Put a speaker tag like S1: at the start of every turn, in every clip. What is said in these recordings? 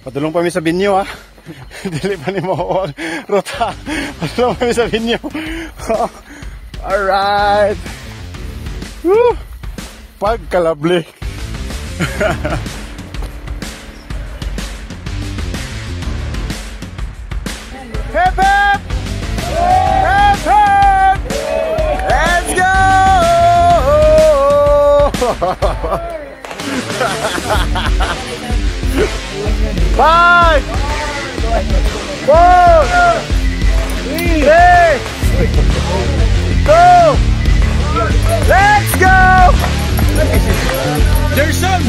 S1: Padulong pa mi sa Binyo ha. Dili pa ni mo ruta. Padulong pa mi sa Binyo. Alright. Woo! Pagkalabli. Hip hip! Hip hip! Let's go! 5, 4, 3, 2, let's go! Jason!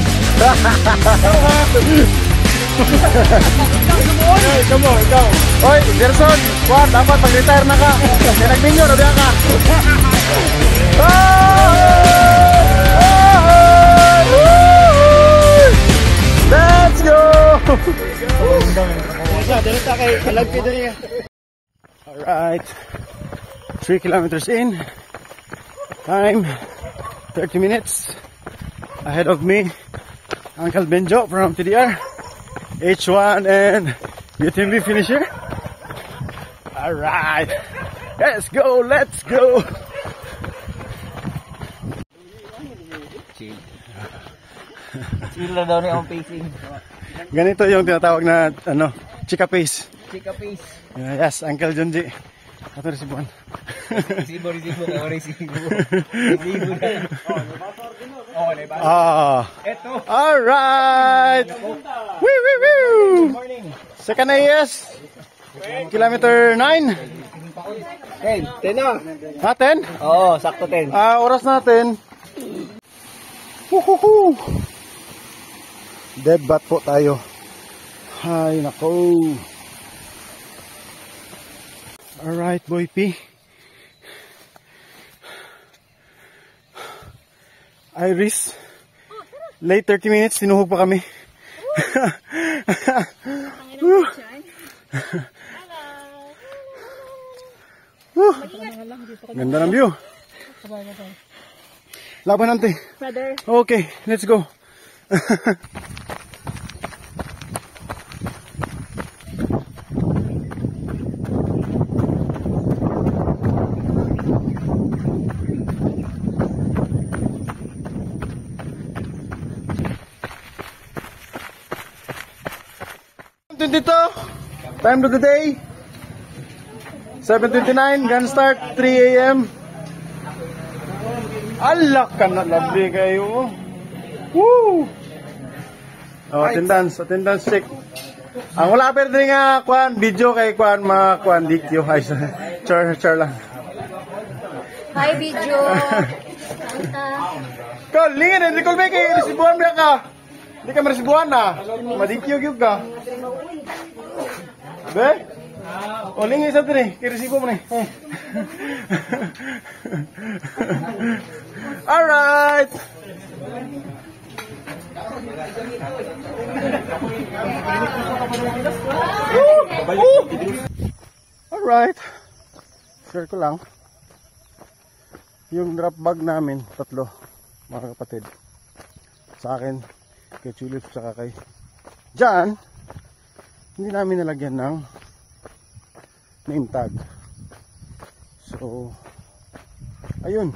S1: Come on, ikaw. Hoy, Gerson, kuwan, dapat pag-retire na ka. Kaya nag-minyo, nabiyan ka. Let's go! Alright, 3 kilometers in. Time 30 minutes. Ahead of me, Uncle Benjo from TDR, H1 and UTMB finisher. Alright, let's go, let's go.
S2: Sila daw niya ang pacing.
S1: Ganito yung tinatawag na ano, chika pace.
S2: Chika pace.
S1: Yes, Uncle Junji. Ato na si Buwan.
S2: Resibo na. Eto.
S1: Alright. Woo, woo, woo. Second AS. Kilometer 9.
S2: 10 na.
S1: Ha, 10?
S2: Oo, sakto 10.
S1: Oras natin. Woohoo. Dead bat po tayo. Ay, nako. Alright, Boy P. Iris. Late 30 minutes, sinuhog pa kami. Ganda ng view. Laban natin. Okay, let's go. Dito, time of the day 7:29, gun start 3 AM. Alak ka na, lovely kayo. Woo! Oh, attendance check. Ang wala pero din nga kuan video kay kuan mga kuan DQ ay char lang.
S3: Hi video.
S1: Kol, lingin hindi kol kay resibuan ba ka? Hindi ka maresibuan na. Ma-DQ gyud ka. Be? O lingin sa tiri, kay resibo mo ni. Alright. Alright. Share ko lang. Yung drop bag namin, 3, mga kapatid. Sa akin, kay Chulip, saka kay Jan, hindi namin nalagyan ng name tag. So, ayun.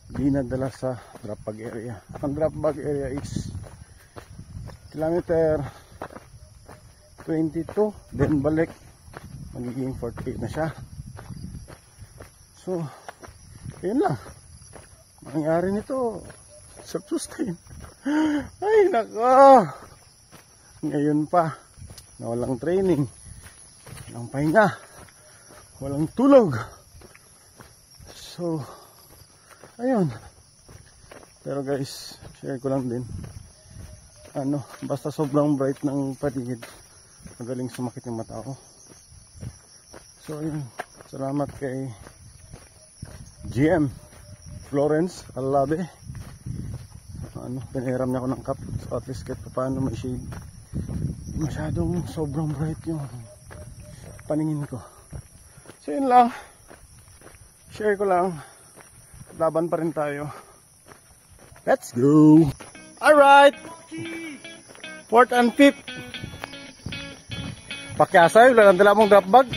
S1: Hindi nadala sa drop bag area. Ang drop bag area is kilometer 22, then balik magiging 48 na siya. So, ayun lang. Mangyari nito self-sustain. Ay nako, ngayon pa na walang training, walang pahinga, walang tulog. So ayun. Pero guys, share ko lang din, basta sobrang bright ng paligid, magaling sumakit yung mata ko. So ayun, salamat kay GM Florence Alabe. Pinahiram niya ako ng cup, so at least kahit paano may shade. Masyadong sobrang bright yung paningin ko. So yun lang, share ko lang, laban pa rin tayo. Let's go. Alright, 4th and 5th Pakyasay, wala nang dala mong drop bag.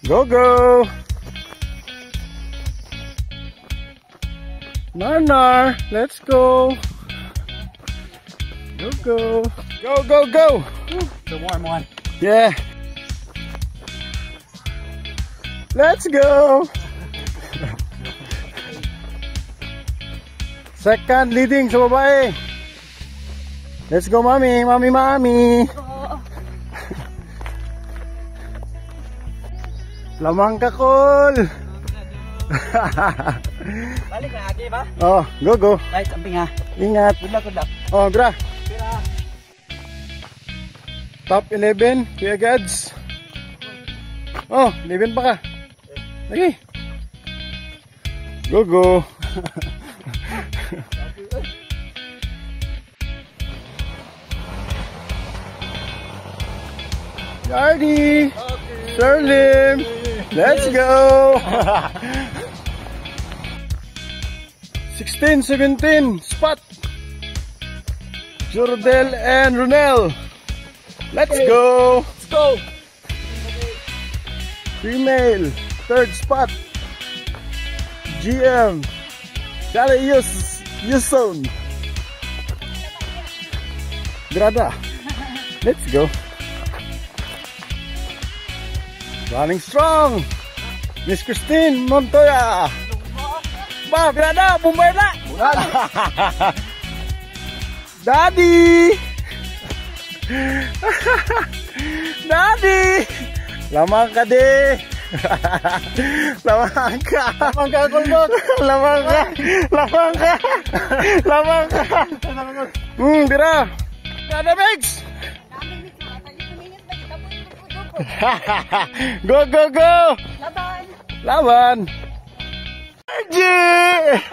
S1: Go, go! Narnar, let's go! Go, go! Go, go, go!
S2: The warm one.
S1: Yeah! Let's go! Second leading sa babae. Let's go, mami! Mami, mami! Lamang ka, Col!
S2: Balik na, okay ba?
S1: Oh, go, go!
S2: Right, samping ha.
S1: Ingat!
S2: Good luck, good luck.
S1: Oh, gra! Top 11, Kuya Gads. Oh, 11 pa ka. Lagi. Go, go. Yardy. Sherlim. Let's go. 16, 17, spot. Jordel and Ronel. Let's go.
S2: Let's go!
S1: Female, third spot. GM. Dale Yuson. Grada. Let's go. Running strong. Miss Christine Montoya. Ba, Grada, Bombay na. Daddy. Daddy. Lamang ka di. Lamang ka. Lamang ka, Kulbot. Lamang ka. Lamang ka. Lamang ka. Dira. Kada Megs. Go, go, go.
S3: Laban!
S1: Laban.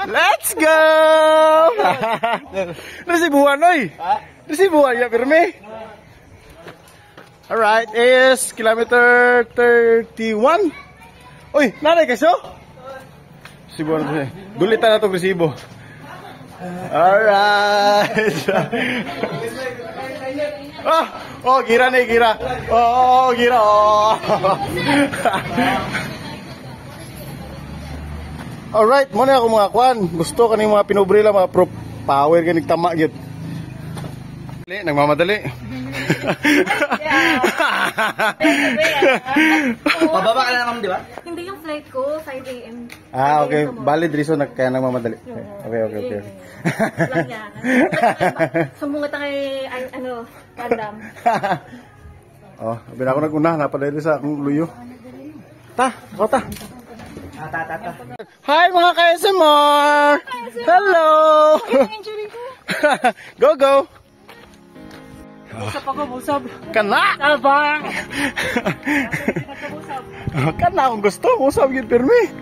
S1: Let's go. Nasibuhan, oy. Nasibuhan ya, Pirme. Alright, is kilometer 31. Uy, nanay kaso? Resibo na ito. Dulitan na itong resibo. Alright. Oh, gira na, gira. Oh, gira. Oh. Alright, muna ako mga kwan. Gusto ka ng mga pinobrila, mga pro power ka nagtama yun. Nagmamadali.
S2: Pababa ka na naman, di ba?
S3: Hindi yung flight ko, 5 a.m.
S1: Ah, okay. Valid reason kaya nagmamadali. Okay.
S3: Lang yan. Sumungat ang kandam.
S1: Oh, bin ako nag-una. Napadali sa akong luyo. Ta. Hi mga ka-SMR! Hello! Go, go!
S2: Usap ako, usap.
S1: Kana!
S2: Abang!
S1: Kana akong gusto. Usap yun, Pirmi.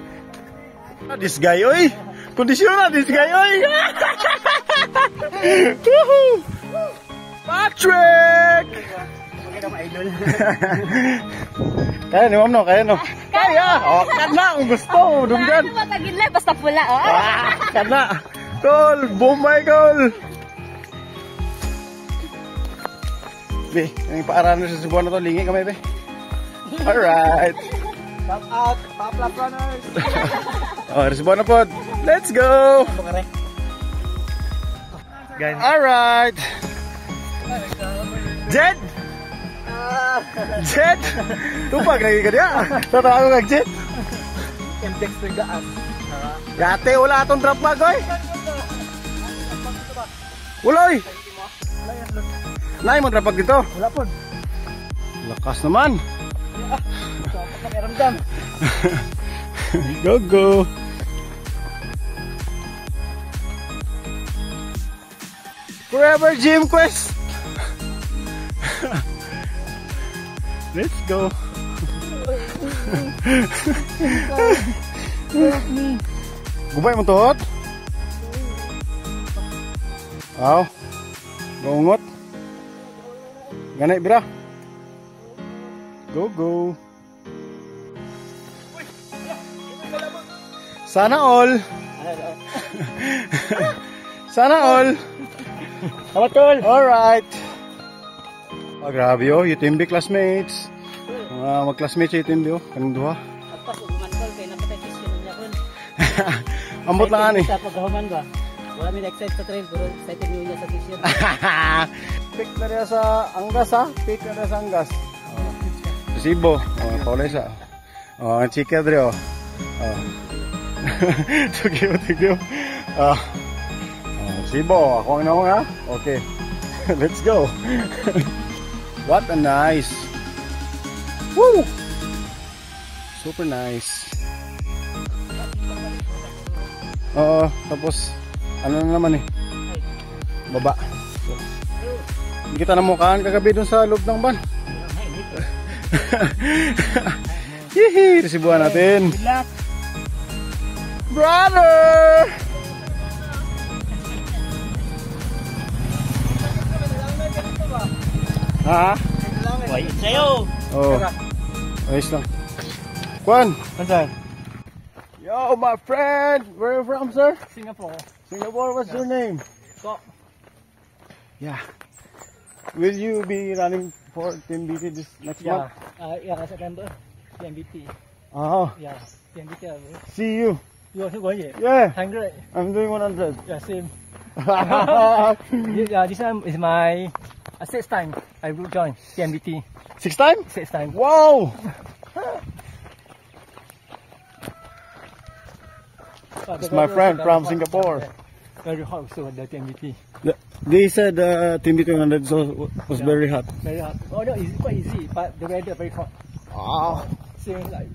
S1: This guy, oy! Kondisyon na, this guy, oy! Patrick! Kaya ni Ma'am, no? Kaya, no? Kaya! Oh, kana akong gusto. Dunggan.
S3: Ano matagin lang, basta pula, oh.
S1: Kana! Col! Bombay, Col! Be, yung paaralan sa Cebuano to, lingi kami, be. Alright.
S2: Top out, top lap runners.
S1: Oh, Cebuano po. Let's go! Alright. Jet! Jet! Tupag lagi ka niya. Tatawa ko kag Jet.
S2: And Dexter Gaas.
S1: Gate, wala atong drop bag, oy. Wala, oy. Nay mo drop bag dito.
S2: Wala po.
S1: Lakas naman.
S2: Pakiramdam.
S1: Go, go. Forever Gym Quest. Let's go. Gubay mo tuhot? Aw. Gungot. Ganay bira. Go, go. Sana all. Sana all.
S2: Salamat, Col.
S1: Alright. Grabe oh, UTMB classmates. Mga mag-classmates sa UTMB oh, kanang duha.
S2: Apas, umantal kay napatay kisyon niya ron.
S1: Ambot lang ani.
S2: Sa paghuman ba? Wala mi excited sa trail, pero excited niya sa kisyon.
S1: Pick na rin sa Angas ha. Pick na rin sa Angas. Sibo. Paulay sa. Ang chika dre oh. Thank you. Sibo. Ako ang naong ha. Okay. Let's go. What a nice. Woo! Super nice. Tapos ano na naman eh. Baba. Hindi kita namukhaan kagabi dun sa loob ng van. Hihi, resibuhan natin. Brother! Ha?
S2: Wait sa'yo!
S1: Oh. Ayos lang. Kwan!
S2: Saan?
S1: Yo, my friend! Where are you from, sir?
S2: Singapore.
S1: Singapore, what's your name?
S2: Ko.
S1: Yeah. Will you be running for Team BT this next month?
S2: Yeah, September. TMBT.
S1: Oh,
S2: Yeah, TMBT.
S1: see you.
S2: You also going?
S1: Yeah,
S2: 100.
S1: I'm doing 100.
S2: Yeah, same. Yeah, this one is my sixth time I will join TMBT.
S1: 6 time?
S2: Sixth time.
S1: Wow! It's my friend from Singapore.
S2: Very hot so the TMBT.
S1: They said Team BT 100 was very hot.
S2: Very hot. Oh no, it's quite easy, but the weather very hot.
S1: Ah.
S2: Same like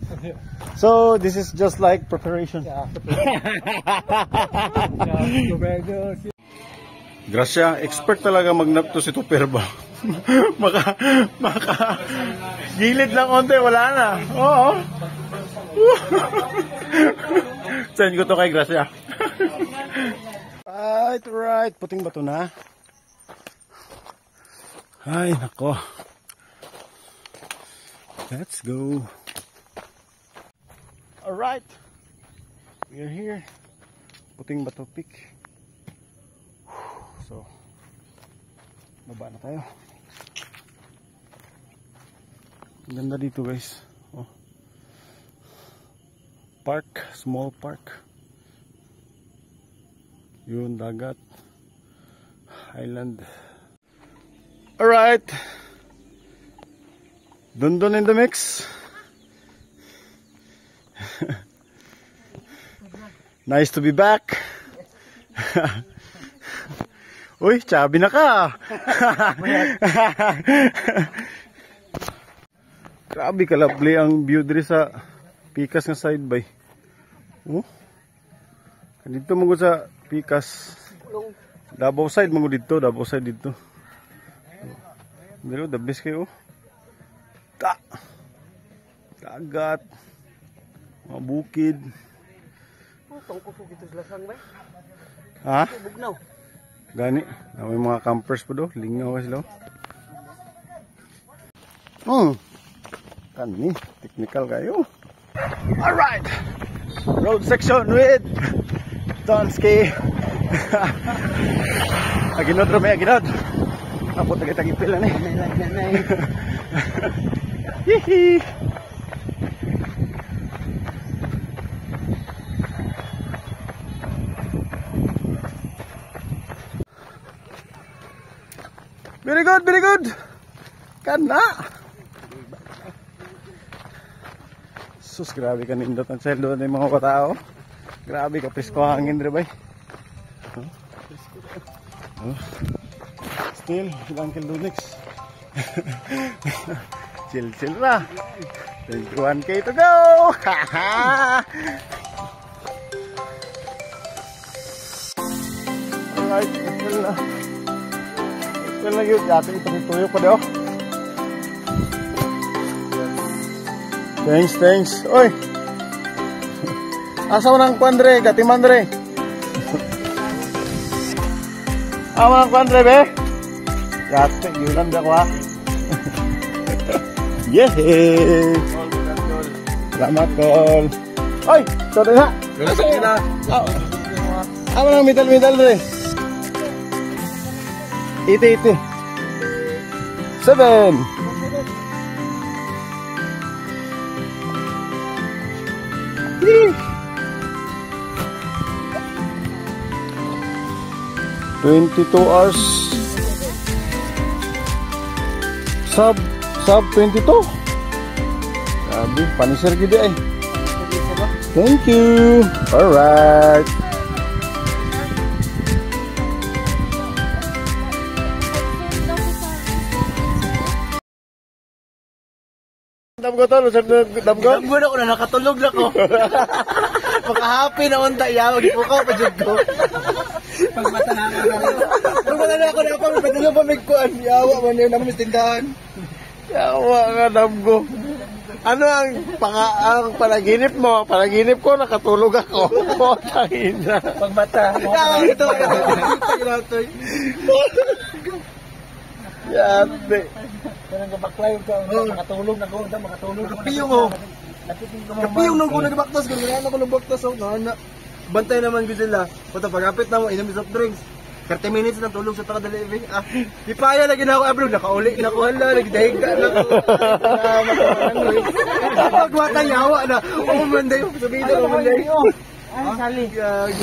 S1: So this is just like preparation.
S2: yeah. The weather.
S1: Gracia, expert talaga magnap to si Tuperba. maka gilid lang onte, wala na. Oo. Send ko to kay Gracia. Right. Puting bato na. Ay, nako. Let's go. Alright. We are here. Puting bato peak. So, baba na tayo. Ang ganda dito guys. Oh. Park, small park. Yun, dagat. Island. Alright. Dundun in the mix. Nice to be back. Uy, chubby na ka. Grabe kalabli ang view diri sa Pikas nga side bay. Oh. Dito mo sa Pikas. Davao side mo dito, Davao side dito. Pero the best kayo. Dagat. Mga bukid.
S2: Tungkol po dito sa lasang ba?
S1: Ha?
S2: Bugnaw.
S1: Gani, may mga campers po do, lingaw kasi daw. Kani, technical kayo. Alright! Road section with Donski. Aginod rame, aginod. Apot na kita gipil na eh. Hihi! Very good, very good. Kana. Sus, grabe ka nindot ang seldo ng mga katao. Grabe ka presko hangin rin ba? Still, ilang kilonix. Chill, chill na. 21K to go. Alright, chill na. Well na yun, dati ipagituyo pa daw. Thanks. Oy! Asa mo ng kwandre, gatimandre? Ama ng kwandre, be? Yate, yulan ba ko ha? Yehey! Salamat, Col. Oy! Sorry na!
S2: Sige na.
S1: Ama ng medal, dre. Ite. 7. Yee. 22 hours. Sub 22. Sabi, panisir gede ay. Thank you. Alright. Damgo to, lusag na damgo?
S4: Damgo na ko na, nakatulog na ko. Makahappy na unta, yawa, di po ko, pajud ko. Pagmata na ako na ako, padulong pamigkuan, yawa, man yun naman tindahan.
S1: Yawa nga damgo. Ano ang panaginip mo? Panaginip ko, nakatulog ako. Tangina.
S2: Pagmata.
S4: Yawa, ito, ito.
S1: Yate.
S2: Parang gabaklay ko, makatulog na ko, makatulog.
S4: Kapiyong ho. Kapiyong nung ko nagbaktas, kung nila ko nagbaktas, oh, na. Bantay naman ko sila. Puta, pagkapit na mo, inom soft drinks. 30 minutes na tulog sa takadalibi. Di pa yan, lagi na ako, bro, nakauli na ko, hala, nagdahig na ako. Pagwata yawa na, umanday, sabihin na umanday.
S2: Ay, sali.
S4: Gag.